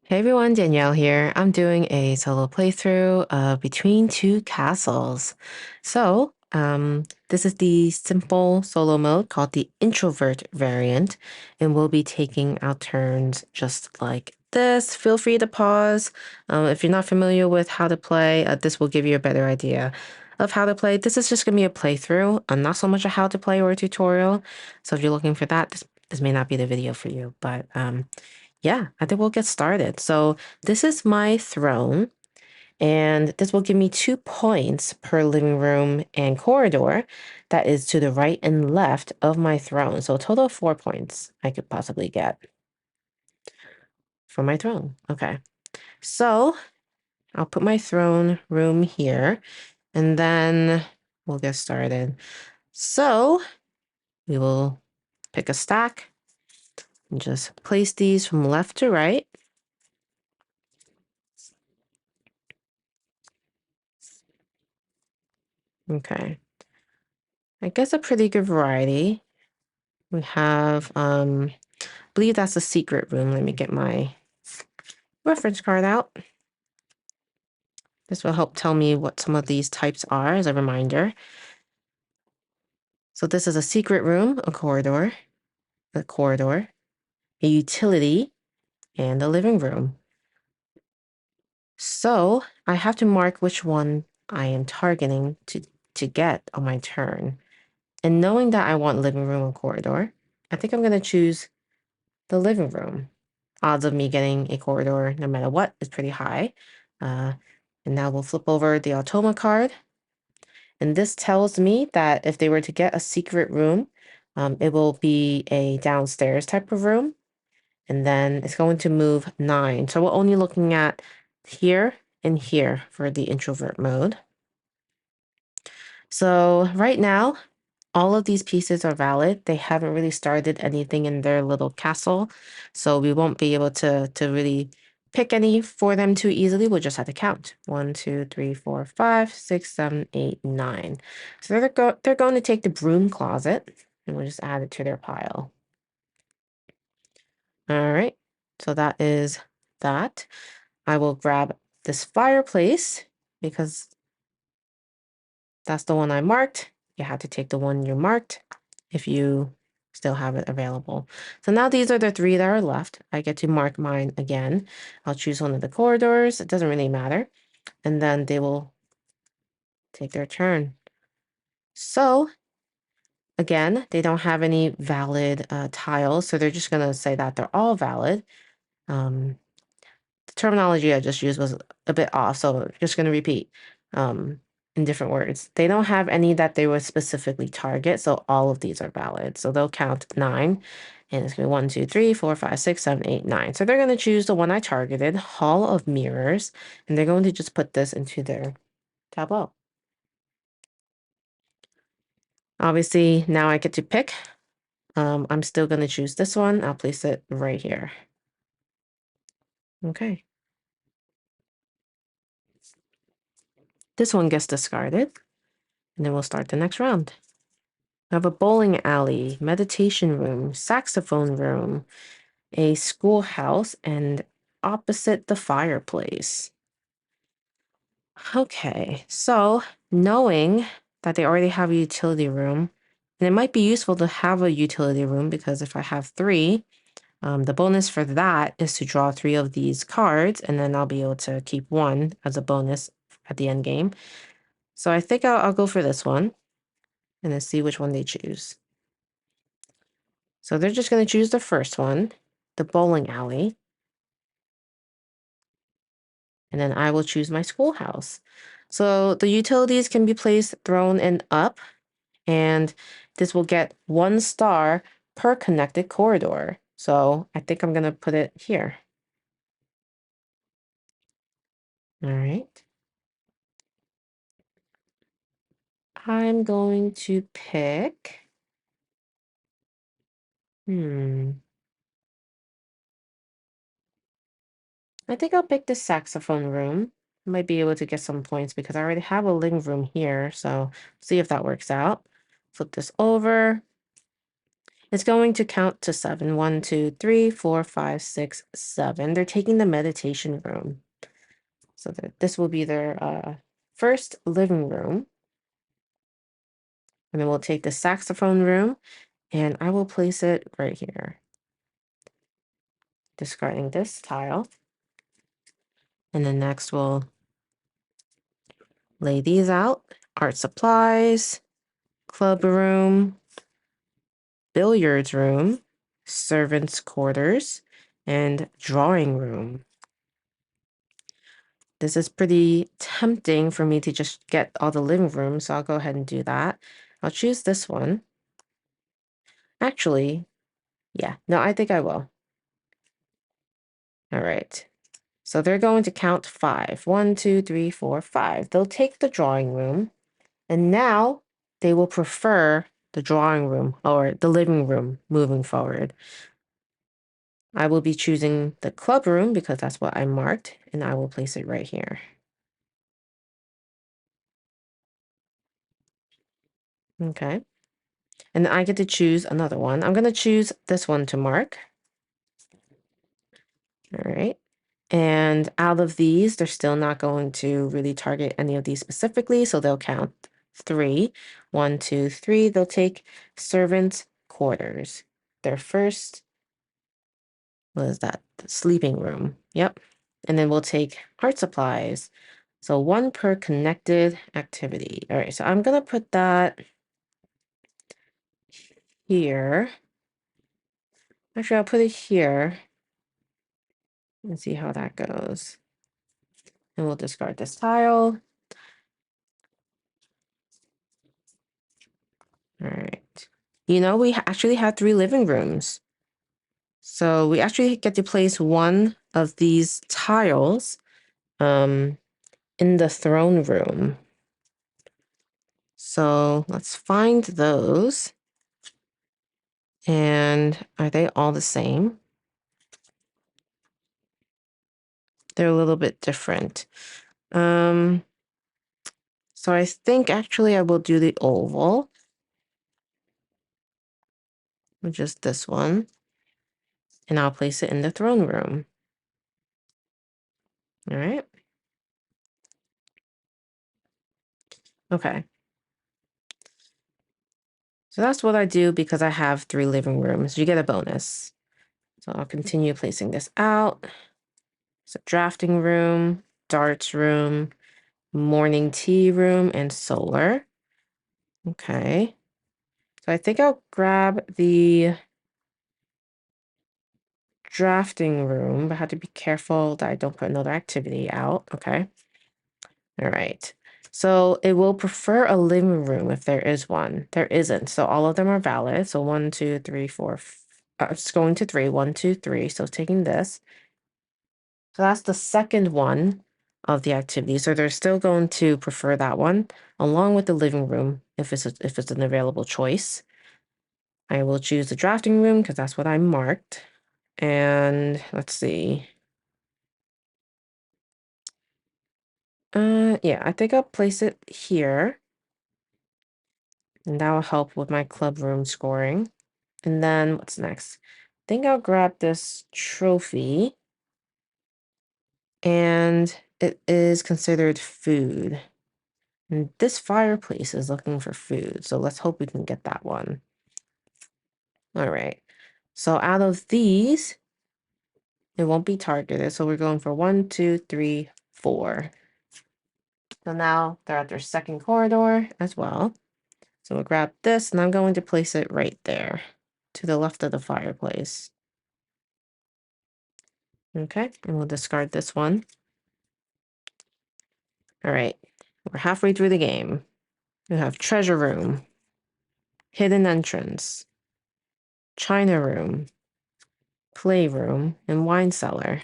Hey everyone, Danielle here. I'm doing a solo playthrough of Between Two Castles. This is the simple solo mode called the Introvert variant, and we'll be taking our turns just like this. Feel free to pause. If you're not familiar with how to play, this will give you a better idea of how to play. This is just going to be a playthrough, not so much a how to play or a tutorial. So if you're looking for that, this may not be the video for you, but yeah, I think we'll get started. So this is my throne, and this will give me 2 points per living room and corridor that is to the right and left of my throne. So a total of 4 points I could possibly get for my throne. Okay, so I'll put my throne room here, and then we'll get started. So we will pick a stack and just place these from left to right. Okay, I guess a pretty good variety. We have, I believe that's a secret room. Let me get my reference card out. This will help tell me what some of these types are as a reminder. So this is a secret room, a corridor, a utility, and a living room. So I have to mark which one I am targeting to get on my turn. And knowing that I want living room and corridor, I think I'm going to choose the living room. Odds of me getting a corridor, no matter what, is pretty high. Uh, and now we'll flip over the Automa card. And this tells me that if they were to get a secret room, it will be a downstairs type of room. And then it's going to move 9. So we're only looking at here and here for the introvert mode. So right now, all of these pieces are valid. They haven't really started anything in their little castle, so we won't be able to really pick any for them too easily. We'll just have to count. 1, 2, 3, 4, 5, 6, 7, 8, 9. So they're going to take the broom closet, and we'll just add it to their pile. All right, so that is that. I will grab this fireplace because that's the one I marked. You have to take the one you marked if you still have it available. So now these are the 3 that are left. I get to mark mine again. I'll choose one of the corridors. It doesn't really matter. And then they will take their turn. So again, they don't have any valid tiles. So they're just going to say that they're all valid. The terminology I just used was a bit off, so I'm just going to repeat in different words. They don't have any that they would specifically target, so all of these are valid. So they'll count 9, and it's going to be 1, 2, 3, 4, 5, 6, 7, 8, 9. So they're going to choose the one I targeted, Hall of Mirrors, and they're going to just put this into their tableau. Obviously, now I get to pick. I'm still going to choose this one. I'll place it right here. Okay. This one gets discarded, and then we'll start the next round. We have a bowling alley, meditation room, saxophone room, a schoolhouse, and opposite the fireplace. Okay, so knowing that they already have a utility room, and it might be useful to have a utility room because if I have 3, the bonus for that is to draw 3 of these cards, and then I'll be able to keep 1 as a bonus at the end game. So I think I'll go for this one and then see which one they choose. So they're just going to choose the first one, the bowling alley. And then I will choose my schoolhouse. So the utilities can be placed, thrown, and up. And this will get 1 star per connected corridor. So I think I'm going to put it here. All right. I'm going to pick. I think I'll pick the saxophone room. I might be able to get some points because I already have a living room here. So see if that works out. Flip this over. It's going to count to 7. 1, 2, 3, 4, 5, 6, 7. They're taking the meditation room. So this will be their first living room. And then we'll take the saxophone room, and I will place it right here. Discarding this tile. And then next we'll lay these out. Art supplies, club room, billiards room, servants' quarters, and drawing room. This is pretty tempting for me to just get all the living rooms, so I'll go ahead and do that. I'll choose this one. Actually, yeah, no, I think I will. All right. So they're going to count 5. 1, 2, 3, 4, 5. They'll take the drawing room, and now they will prefer the drawing room or the living room moving forward. I will be choosing the club room because that's what I marked, and I will place it right here. Okay. And then I get to choose another one. I'm going to choose this one to mark. All right. And out of these, they're still not going to really target any of these specifically, so they'll count 3. 1, 2, 3. They'll take servants' quarters. Their first, what is that? The sleeping room. Yep. And then we'll take art supplies. So 1 per connected activity. All right, so I'm going to put that here. Actually, I'll put it here and see how that goes. And we'll discard this tile. All right. You know, we actually had 3 living rooms. So we actually get to place one of these tiles in the throne room. So let's find those. And are they all the same? They're a little bit different. So I think actually I will do the oval, which is this one. And I'll place it in the throne room. All right. Okay. So that's what I do because I have 3 living rooms. You get a bonus. So I'll continue placing this out. So drafting room, darts room, morning tea room, and solar. Okay. So I think I'll grab the drafting room, but I have to be careful that I don't put another activity out. Okay. All right. So it will prefer a living room if there is one. There isn't. So all of them are valid. So 1, 2, 3, 4. It's going to 3. 1, 2, 3. So taking this. So that's the second one of the activity. So they're still going to prefer that one along with the living room if it's an available choice. I will choose the drafting room because that's what I marked. And let's see. Yeah, I think I'll place it here. And that will help with my club room scoring. And then what's next? I think I'll grab this trophy. And it is considered food. And this fireplace is looking for food. So let's hope we can get that one. All right. So out of these, it won't be targeted. So we're going for 1, 2, 3, 4. So now they're at their second corridor as well. So we'll grab this and I'm going to place it right there to the left of the fireplace. Okay, and we'll discard this one. All right, we're halfway through the game. We have treasure room, hidden entrance, china room, playroom, and wine cellar.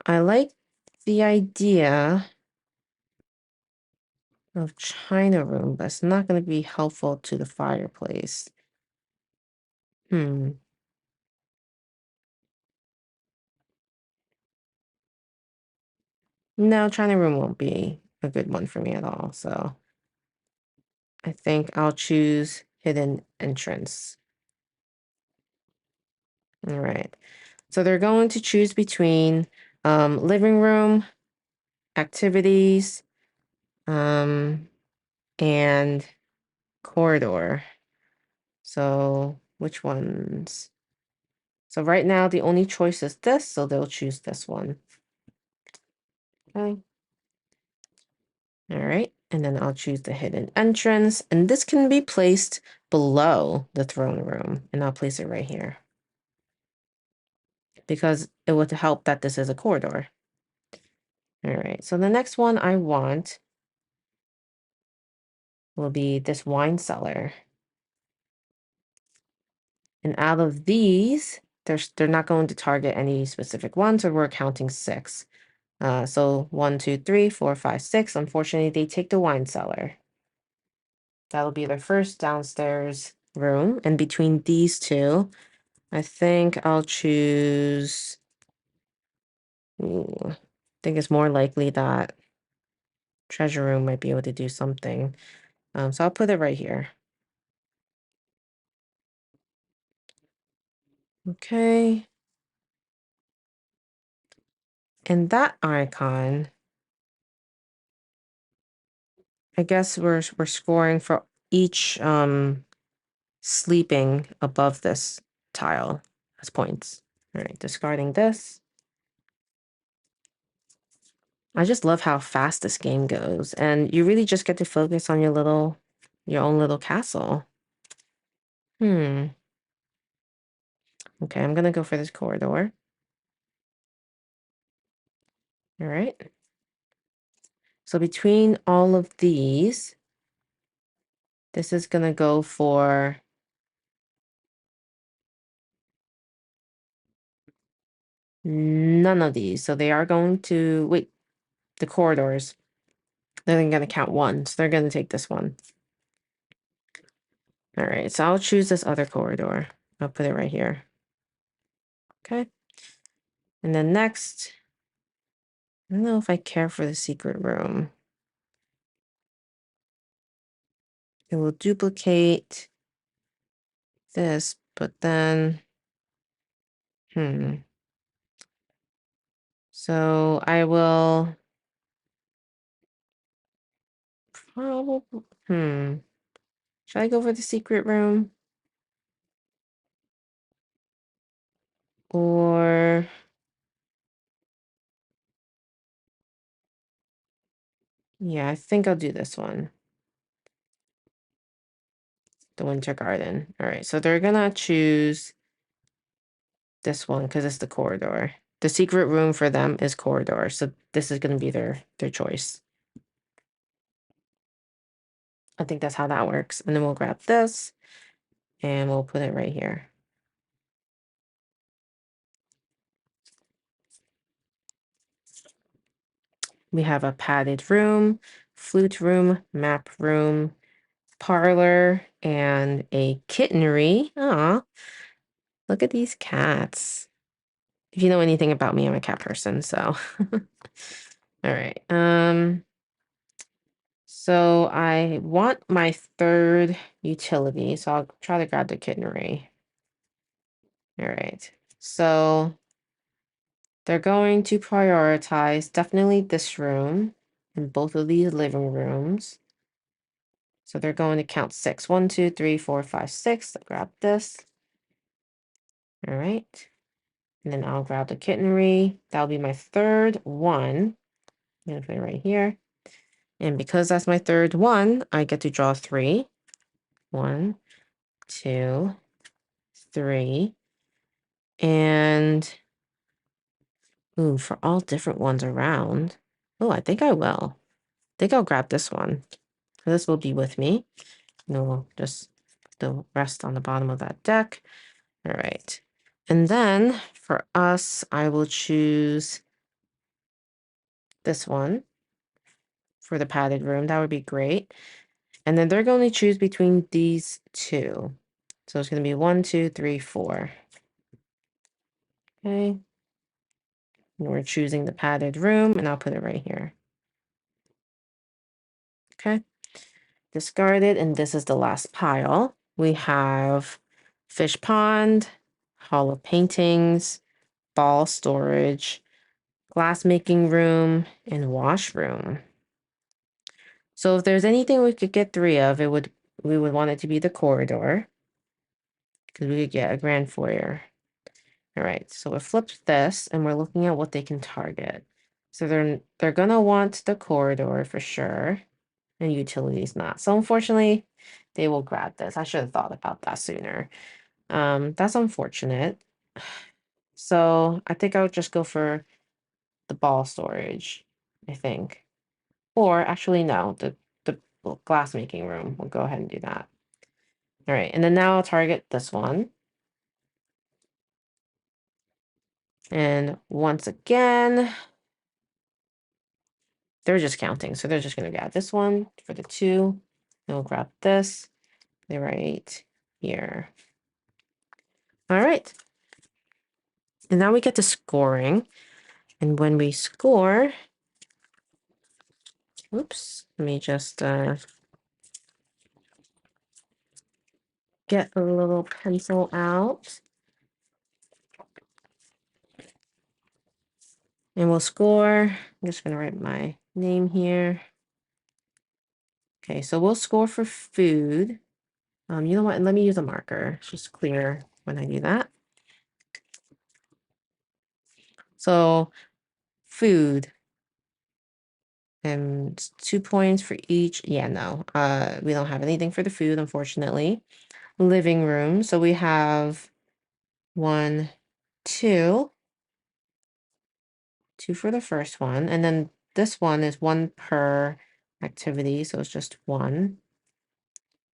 I like the idea of china room, but it's not going to be helpful to the fireplace. No, china room won't be a good one for me at all. So I think I'll choose hidden entrance. All right. So they're going to choose between living room, activities, and corridor. So which ones? So right now the only choice is this, so they'll choose this one. Okay. All right. And then I'll choose the hidden entrance. And this can be placed below the throne room. And I'll place it right here, because it would help that this is a corridor. All right. So the next one I want will be this wine cellar. And out of these, they're not going to target any specific ones, so we're counting 6. So 1, 2, 3, 4, 5, 6. Unfortunately, they take the wine cellar. That'll be their first downstairs room. And between these two, I think I'll choose. I think it's more likely that treasure room might be able to do something. So I'll put it right here. Okay. And that icon, I guess we're scoring for each sleeping above this tile as points. All right, discarding this. I just love how fast this game goes, and you really just get to focus on your own little castle. Okay, I'm gonna go for this corridor. All right. So between all of these, this is gonna go for none of these. So they are going to wait, the corridors. They're gonna count 1, so they're gonna take this one. All right, so I'll choose this other corridor. I'll put it right here. Okay. And then next, I don't know if I care for the secret room. It will duplicate this, but then, So I will probably, should I go for the secret room? Or, yeah, I think I'll do this one. The Winter Garden. All right, so they're gonna choose this one because it's the corridor. The secret room for them is corridor, so this is gonna be their choice. I think that's how that works. And then we'll grab this and we'll put it right here. We have a padded room, flute room, map room, parlor, and a kittenery. Aw, look at these cats. If you know anything about me, I'm a cat person, so. All right. So I want my third utility, so I'll try to grab the kittenery. All right. So they're going to prioritize definitely this room and both of these living rooms. So they're going to count 6. 1, 2, 3, 4, 5, 6. So grab this. All right. And then I'll grab the kittenery. That'll be my third one. I'm going to put it right here. And because that's my third one, I get to draw 3. 1, 2, 3. And, ooh, for all different ones around. Oh, I think I will. I think I'll grab this one. This will be with me. And we'll just put the rest on the bottom of that deck. All right. And then for us, I will choose this one for the padded room. That would be great. And then they're going to choose between these two. So it's going to be 1, 2, 3, 4. Okay. And we're choosing the padded room, and I'll put it right here. Okay. discarded, and this is the last pile. We have fish pond, hall of paintings, ball storage, glass making room, and washroom. So if there's anything we could get 3 of, we would want it to be the corridor, because we could get a grand foyer. All right, so we flipped this and we're looking at what they can target. So they're gonna want the corridor for sure, and utilities not. So unfortunately, they will grab this. I should have thought about that sooner. That's unfortunate. So I think I would just go for the ball storage, I think. Or actually no, the glass making room. We'll go ahead and do that. All right, and then now I'll target this one. And once again, they're just counting. So they're just going to grab this one for the 2. And we'll grab this. They're right here. All right. And now we get to scoring. And when we score, oops, let me just get a little pencil out. And we'll score. I'm just going to write my name here. Okay, so we'll score for food. You know what? Let me use a marker. It's just clear when I do that. So food. And 2 points for each. Yeah, no. We don't have anything for the food, unfortunately. Living room. So we have 1, 2. 2 for the first one. And then this one is 1 per activity. So it's just 1.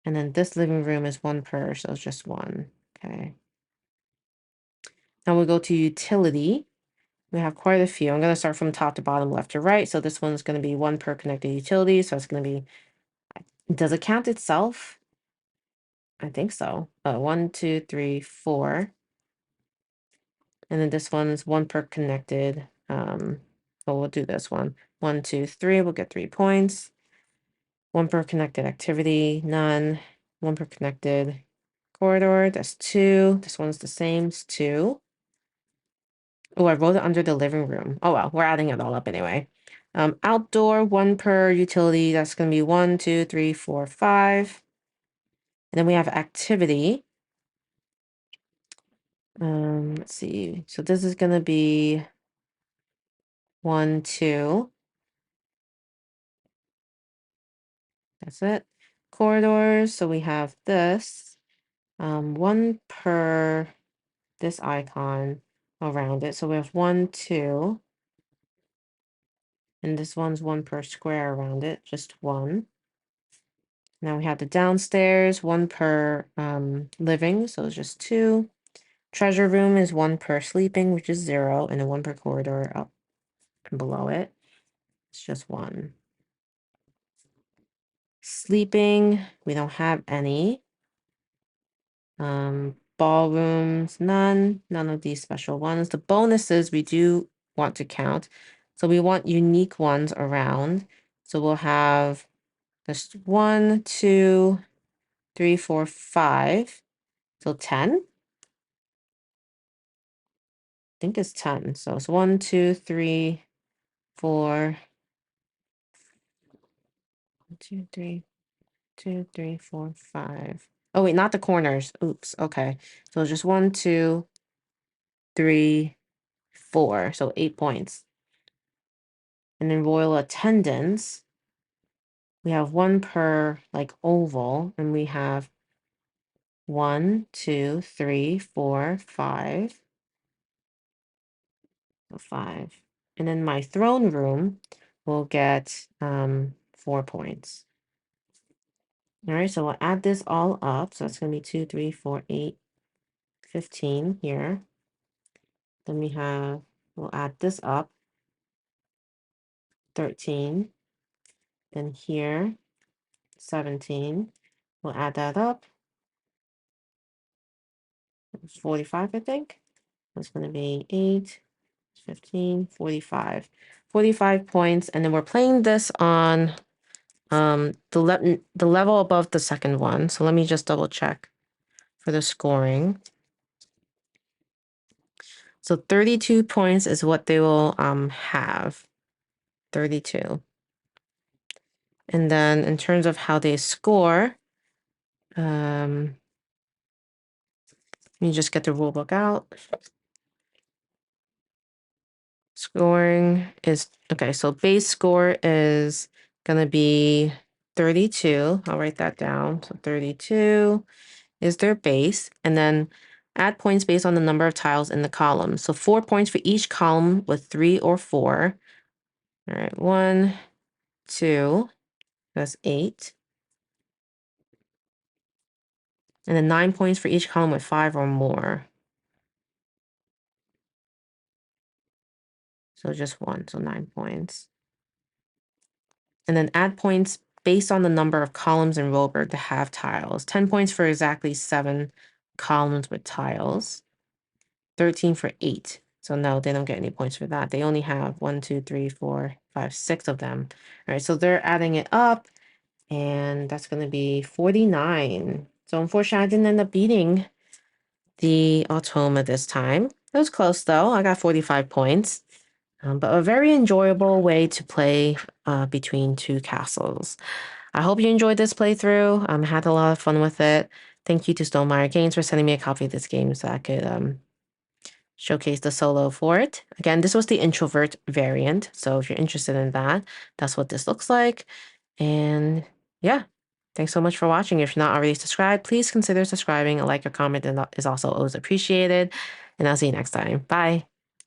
And then this living room is 1 per. So it's just 1. Okay. Now we'll go to utility. We have quite a few. I'm going to start from top to bottom, left to right. So this one's going to be 1 per connected utility. So it's going to be, does it count itself? I think so. 1, 2, 3, 4. And then this one's 1 per connected. Well, we'll do this one. 1, 2, 3. We'll get 3 points. 1 per connected activity. None. 1 per connected corridor. That's 2. This one's the same. It's 2. Oh, I wrote it under the living room. Oh well, we're adding it all up anyway. Outdoor, 1 per utility. That's going to be 1, 2, 3, 4, 5. And then we have activity. Let's see. So this is going to be 1, 2. That's it. Corridors. So we have this. 1 per this icon around it. So we have 1, 2. And this one's 1 per square around it. Just 1. Now we have the downstairs, 1 per living. So it's just 2. Treasure room is 1 per sleeping, which is 0. And then 1 per corridor up and below it. It's just 1. Sleeping, we don't have any. Ballrooms, none of these special ones. The bonuses we do want to count. So we want unique ones around. So we'll have this 1, 2, 3, 4, 5. So 10. I think it's 10. So it's 1, 2, 3, 4. 1, 2, 3, 2, 3, 4, 5. Oh wait, not the corners. Oops. Okay. So it's just 1, 2, 3, 4. So 8 points. And then royal attendance, we have 1 per like oval, and we have 1, 2, 3, 4, 5. So 5. And then my throne room will get 4 points. All right, so we'll add this all up. So that's going to be 2, 3, 4, 8, 15 here. Then we'll add this up, 13. Then here, 17. We'll add that up. It's 45, I think. That's going to be 8, 15, 45. 45 points. And then we're playing this on The level above the second one. So let me just double check for the scoring. So 32 points is what they will have. 32. And then in terms of how they score, let me just get the rule book out. Scoring is, okay, so base score is going to be 32. I'll write that down. So 32 is their base. And then add points based on the number of tiles in the column. So 4 points for each column with 3 or 4. All right, 1, 2, that's 8. And then 9 points for each column with 5 or more. So just 1, so 9 points. And then add points based on the number of columns in rulebook to have tiles. 10 points for exactly 7 columns with tiles. 13 for 8. So no, they don't get any points for that. They only have 1, 2, 3, 4, 5, 6 of them. All right, so they're adding it up, and that's going to be 49. So unfortunately, I didn't end up beating the Automa this time. It was close, though. I got 45 points. But a very enjoyable way to play between two castles. I hope you enjoyed this playthrough. Had a lot of fun with it. Thank you to Stonemaier Games for sending me a copy of this game so I could showcase the solo for it. Again, this was the Introvert variant, so if you're interested in that, that's what this looks like. And yeah, thanks so much for watching. If you're not already subscribed, please consider subscribing. A like or comment is also always appreciated. And I'll see you next time. Bye.